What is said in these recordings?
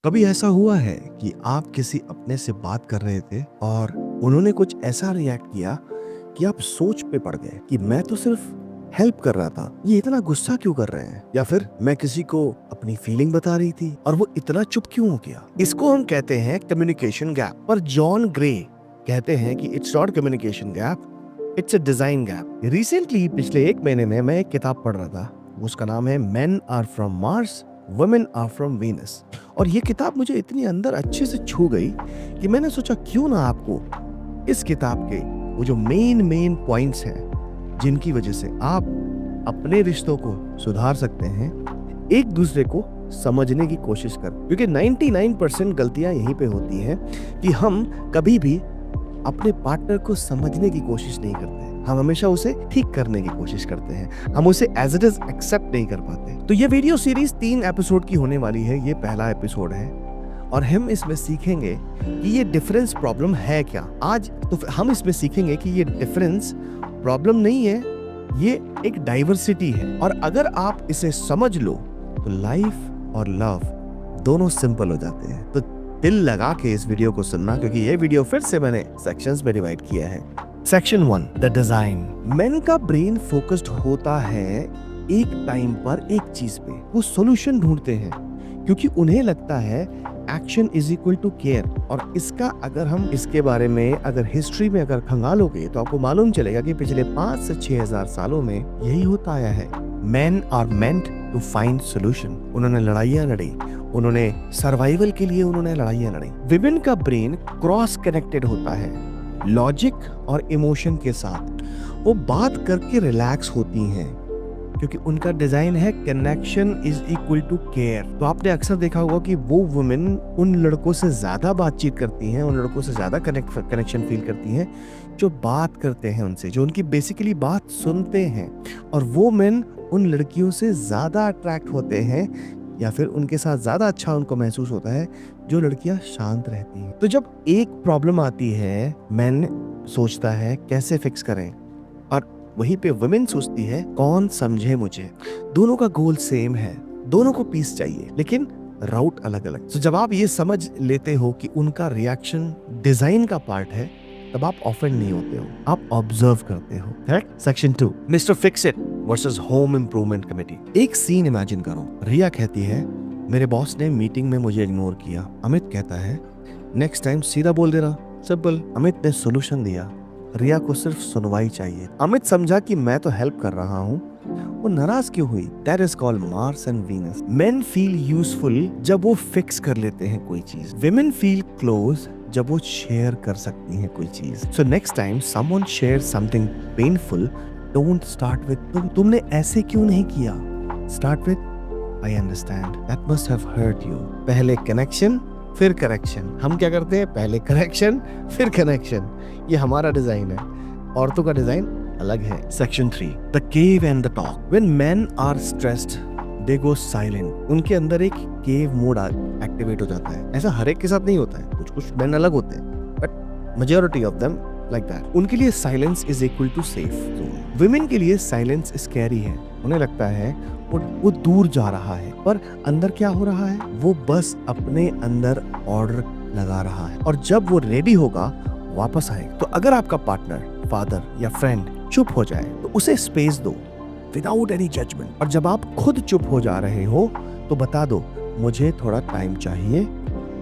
कभी ऐसा हुआ है कि आप किसी अपने से बात कर रहे थे और उन्होंने कुछ ऐसा रिएक्ट किया कि आप सोच पे पड़ गए कि मैं तो सिर्फ हेल्प कर रहा था, ये इतना गुस्सा क्यों कर रहे हैं? या फिर मैं किसी को अपनी फीलिंग बता रही थी और वो इतना चुप क्यों हो गया? इसको हम कहते हैं कम्युनिकेशन गैप। पर जॉन ग्रे कहते हैं कि it's not communication gap, it's a design gap. Recently पिछले 1 महीने में मैं एक किताब पढ़ रहा था, उसका नाम है men are from Mars, women are from Venus. और ये किताब मुझे इतनी अंदर अच्छे से छू गई कि मैंने सोचा क्यों ना आपको इस किताब के वो जो मेन पॉइंट्स हैं जिनकी वजह से आप अपने रिश्तों को सुधार सकते हैं, एक दूसरे को समझने की कोशिश कर। क्योंकि 99% गलतियां यहीं पे होती हैं कि हम कभी भी अपने पार्टनर को समझने की कोशिश नहीं करते, हम हमेशा उसे ठीक करने की कोशिश करते हैं, हम उसे एज इट इज एक्सेप्ट नहीं कर पाते। तो ये वीडियो सीरीज 3 एपिसोड की होने वाली है, ये पहला एपिसोड है और हम इसमें सीखेंगे कि ये डिफरेंस प्रॉब्लम है क्या। आज तो हम इसमें सीखेंगे कि ये डिफरेंस प्रॉब्लम नहीं है, ये एक डाइवर्सिटी है। और अगर आप इसे समझ लो तो लाइफ और लव दोनों सिंपल हो जाते हैं। तो दिल लगा के इस वीडियो को सुनना, क्योंकि ये वीडियो फिर से मैंने सेक्शंस में डिवाइड किया है। Section 1, the design. मेन का ब्रेन फोकस्ड होता है एक टाइम पर एक चीज पे, वो सॉल्यूशन ढूंढते हैं क्योंकि उन्हें लगता है action is equal to care. और इसका अगर हम इसके बारे में अगर हिस्ट्री में अगर खंगालोगे तो आपको मालूम चलेगा कि पिछले 5 से 6,000 सालों में यही होता आया है। Men are meant to find solution. उन्होंने लड़ाइयां लड़ी, उन्होंने सर्वाइवल के लिए उन्होंने लड़ाइयां लड़ी। विमेन का ब्रेन क्रॉस कनेक्टेड होता है लॉजिक और इमोशन के साथ। वो बात करके रिलैक्स होती हैं क्योंकि उनका डिजाइन है connection is equal to care. तो आपने अक्सर देखा होगा कि वो वुमेन उन लड़कों से ज्यादा बातचीत करती हैं, उन लड़कों से ज्यादा कनेक्शन फील करती हैं जो बात करते हैं उनसे, जो उनकी बेसिकली बात सुनते हैं। और वो मेन उन लड़कियों से ज्यादा अट्रैक्ट होते हैं या फिर उनके साथ ज्यादा अच्छा उनको महसूस होता है जो लड़कियां शांत रहती हैं। तो जब एक प्रॉब्लम आती है, मैन सोचता है कैसे फिक्स करें, और वहीं पे वुमेन सोचती है कौन समझे मुझे। दोनों का गोल सेम है, दोनों को पीस चाहिए, लेकिन राउट अलग अलग। तो जब आप ये समझ लेते हो कि उनका रिएक्शन डिजाइन का पार्ट है, तब आप ऑफेंड नहीं होते हो, आप ऑब्जर्व करते हो। Correct. Section 2, mister fix it versus home improvement committee. एक सीन इमेजिन करो। रिया कहती है मेरे बॉस ने मीटिंग में मुझे इग्नोर किया। अमित कहता है नेक्स्ट टाइम सीधा बोल देना, सिंपल। अमित ने सोल्यूशन दिया, रिया को सिर्फ सुनवाई चाहिए। अमित समझा कि मैं तो हेल्प कर रहा हूँ, वो नाराज क्यों हुई? That is called Mars and Venus. Main feel useful जब वो फिक्स कर लेते हैं कोई चीज, विमेन फील क्लोज जब वो शेयर कर सकती हैं कोई चीज। So next time someone share something painful, don't start with तुमने ऐसे क्यों नहीं किया, start with I understand that must have hurt you. पहले कनेक्शन फिर करेक्शन। हम क्या करते हैं? पहले करेक्शन फिर कनेक्शन। ये हमारा डिजाइन है, औरतों का डिजाइन अलग है। Section 3, the cave and the talk. When men are stressed they go silent. उनके अंदर एक केव मोड एक्टिवेट हो जाता है। ऐसा हर एक के साथ नहीं होता है, कुछ कुछ मेन अलग होते हैं, but majority of them like that. उनके लिए silence is equal to safe zone. Women के लिए साइलेंस स्कैरी है। उन्हें लगता है वो दूर जा रहा है, पर अंदर क्या हो रहा है? वो बस अपने अंदर ऑर्डर लगा रहा है, और जब वो रेडी होगा वापस आएगा। तो अगर आपका पार्टनर, फादर या फ्रेंड चुप हो जाए तो उसे स्पेस दो विदाउट एनी जजमेंट। और जब आप खुद चुप हो जा रहे हो तो बता दो मुझे थोड़ा टाइम चाहिए,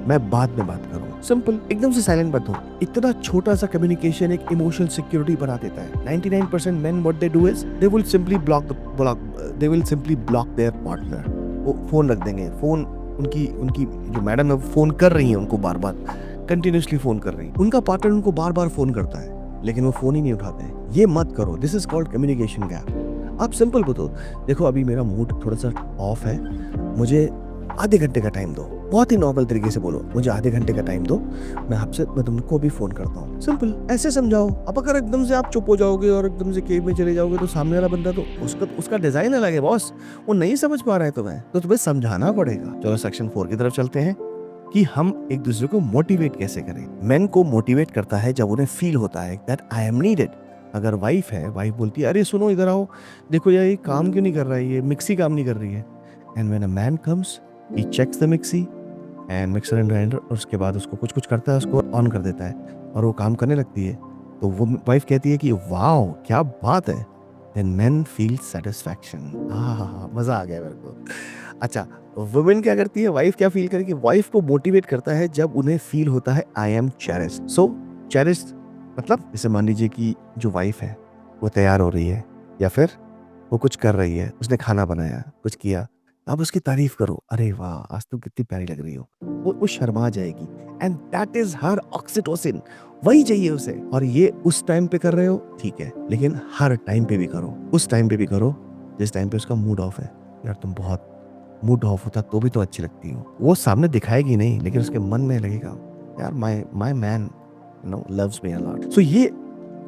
मैं बाद में बात करूँ। सिंपल, एकदम से साइलेंट मत हो। इतना छोटा सा कम्युनिकेशन एक इमोशनल सिक्योरिटी बना देता है। 99% men what they do is they will simply block their partner। वो फोन रख देंगे। फोन उनकी जो मैडम है फोन कर रही है उनको, बार बार कंटिन्यूसली फोन कर रही है। उनका पार्टनर उनको बार बार फोन करता है लेकिन वो फोन ही नहीं उठाते हैं। ये मत करो, this is called communication gap. आप सिंपल बताओ, देखो अभी मेरा मूड थोड़ा सा ऑफ है, मुझे आधे घंटे का टाइम दो। बहुत ही नॉर्मल तरीके से बोलो, मुझे आधे घंटे का टाइम दो, मैं तुमको भी फोन करता हूँ। सिंपल ऐसे समझाओ। अब अगर एकदम से आप चुप हो जाओगे और एकदम से केव में चले जाओगे तो सामने वाला बंदा तो उसका डिजाइन अलग है बॉस, वो नहीं समझ पा रहा है तुम्हें समझाना पड़ेगा। चलो सेक्शन 4 की तरफ चलते हैं कि हम एक दूसरे को मोटिवेट कैसे करें। मेन को मोटिवेट करता है जब उन्हें फील होता है दैट आई एम नीडेड। अगर वाइफ है, वाइफ बोलती है अरे सुनो इधर आओ, देखो यार ये काम क्यों नहीं कर रहा है, ये मिक्सी काम नहीं कर रही है। And when a man comes, he checks the mixie, and mixer and grinder, और उसके बाद उसको कुछ कुछ करता है, उसको ऑन कर देता है और वो काम करने लगती है। तो वो वाइफ कहती है कि वाओ क्या बात है। Then men feel satisfaction. हाँ, मजा आ गया मेरे को। अच्छा, वुमेन क्या करती है, वाइफ क्या फील करेगी? वाइफ को मोटिवेट करता है जब उन्हें फील होता है I am cherished. So cherished मतलब जैसे मान लीजिए कि जो वाइफ है वो तैयार हो रही है या फिर वो कुछ कर रही है, उसने खाना बनाया, कुछ किया, आप उसकी तारीफ करो, अरे वाह आज तुम कितनी प्यारी लग रही हो, वो शर्मा जाएगी। And that is her oxytocin, वही चाहिए उसे। और ये उस टाइम पे कर रहे हो ठीक है, लेकिन हर टाइम पे भी करो, उस टाइम पे भी करो जिस टाइम पे उसका मूड ऑफ है। यार तुम बहुत मूड ऑफ होता तो भी तो अच्छी लगती हो। वो सामने दिखाएगी नहीं, लेकिन उसके मन में लगेगा यार my man no loves me a lot. So ये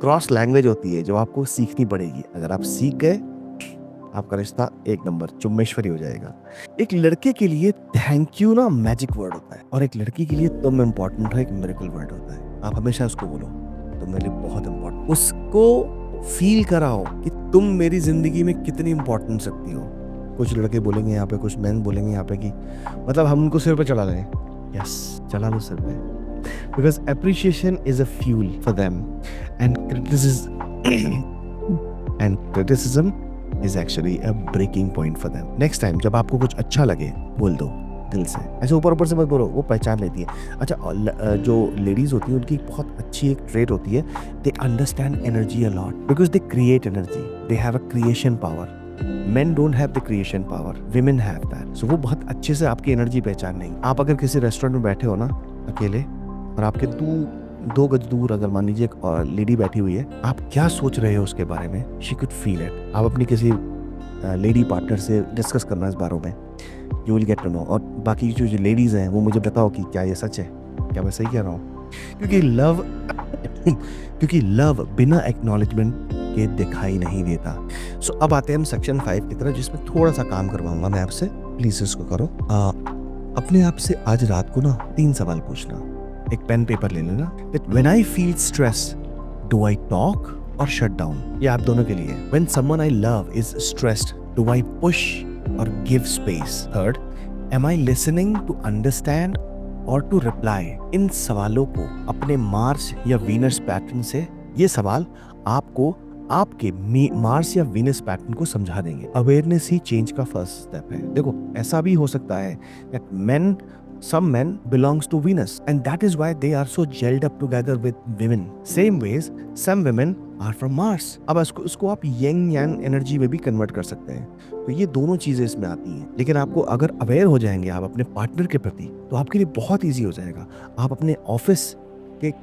क्रॉस लैंग्वेज होती है जो आपको सीखनी पड़ेगी। अगर आप सीख गए, आपका रिश्ता एक नंबर चुम्मेश्वरी हो जाएगा। एक लड़के के लिए थैंक यू ना मैजिक वर्ड होता है, और एक लड़की के लिए तुम इम्पोर्टेंट हो एक मिरेकल वर्ड होता है। आप हमेशा उसको बोलो तुम मेरे लिए बहुत इम्पोर्टेंट, उसको फील कराओ कि तुम मेरी जिंदगी में कितनी इंपॉर्टेंस रखती हो। कुछ लड़के बोलेंगे यहाँ पे, कुछ मैन बोलेंगे यहाँ पे कि मतलब हम उनको सिर पे चढ़ा लें। यस, चला लो सिर पे, because appreciation is a fuel for them and criticism is actually a breaking point for them. Next time जब आपको कुछ अच्छा लगे बोल दो दिल से, ऐसे ऊपर ऊपर से मत बोलो, वो पहचान लेती है। अच्छा, जो लेडीज होती हैं उनकी बहुत अच्छी एक ट्रेट होती है, they understand energy a lot because they create energy, they have a creation power. Men don't have the creation power, women have that. So वो बहुत अच्छे से आपकी एनर्जी पहचान लेंगे। आप अगर किसी रेस्टोरेंट में बैठे हो ना अकेले, और आपके दो गज दूर अगर मान लीजिए एक लेडी बैठी हुई है, आप क्या सोच रहे हो उसके बारे में, शी कुड फील इट। आप अपनी किसी लेडी पार्टनर से डिस्कस करना इस बारे में, you will get to know. और बाकी जो लेडीज हैं वो मुझे बताओ कि क्या ये सच है, क्या मैं सही कह रहा हूँ? क्योंकि लव बिना एक्नॉलेजमेंट के दिखाई नहीं देता। सो अब आते हैं हम सेक्शन 5 की तरफ, जिसमें थोड़ा सा काम करवाऊंगा मैं आपसे, प्लीज इसको करो। अपने आप से आज रात को ना 3 सवाल पूछना, एक पेन पेपर ले लेना। That when I feel stressed, do I talk or shut down? ये आप दोनों के लिए। When someone I love is stressed, do I push or give space? Third, am I listening to understand or to reply? इन सवालों को अपने Mars या Venus pattern से, ये सवाल आपको आपके मार्स या वीनस पैटर्न को समझा देंगे। अवेयरनेस ही चेंज का फर्स्ट स्टेप है। देखो ऐसा भी हो सकता है that some men belongs to Venus and that is why they are so gelled up together with women. Same ways some women are from Mars. अब उसको आप yang yang एनर्जी में भी कन्वर्ट कर सकते हैं। तो ये दोनों चीजें इसमें आती हैं, लेकिन आपको अगर अवेयर हो जाएंगे आप अपने पार्टनर के प्रति, तो आपके लिए बहुत ईजी हो जाएगा। आप अपने ऑफिस के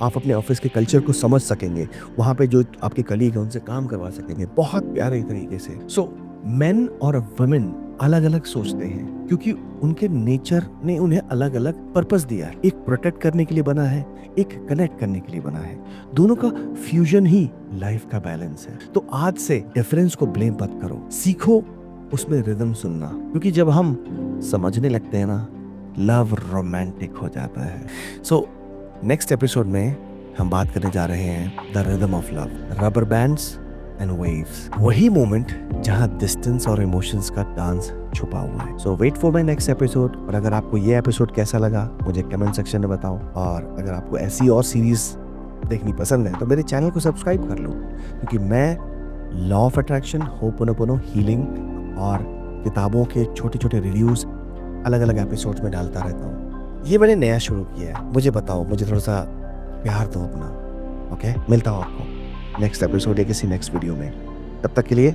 आप अपने ऑफिस के कल्चर को समझ सकेंगे, वहाँ पे जो आपके कलीग हैं उनसे काम करवा सकेंगे बहुत प्यारे तरीके से। सो मेन और वुमेन अलग अलग सोचते हैं क्योंकि उनके नेचर ने उन्हें अलग अलग पर्पस दिया है। एक प्रोटेक्ट करने के लिए बना है, एक कनेक्ट करने के लिए बना है। दोनों का फ्यूजन ही लाइफ का बैलेंस है। तो आज से डिफरेंस को ब्लेम मत करो, सीखो उसमें रिदम सुनना, क्योंकि जब हम समझने लगते हैं ना, लव रोमांटिक हो जाता है। सो नेक्स्ट एपिसोड में हम बात करने जा रहे हैं the rhythm of love, rubber bands and waves, वही मोमेंट जहां डिस्टेंस और इमोशंस का डांस छुपा हुआ है। So wait for my next episode. और अगर आपको ये एपिसोड कैसा लगा मुझे कमेंट सेक्शन में बताओ, और अगर आपको ऐसी और सीरीज देखनी पसंद है तो मेरे चैनल को सब्सक्राइब कर लो, क्योंकि मैं law of attraction, ho'oponopono, healing और किताबों के छोटे छोटे रिव्यूज अलग अलग एपिसोड्स में डालता रहता हूँ। ये मैंने नया शुरू किया है, मुझे बताओ, मुझे थोड़ा सा प्यार दो अपना। ओके, मिलता हूँ आपको नेक्स्ट एपिसोड या किसी नेक्स्ट वीडियो में। तब तक के लिए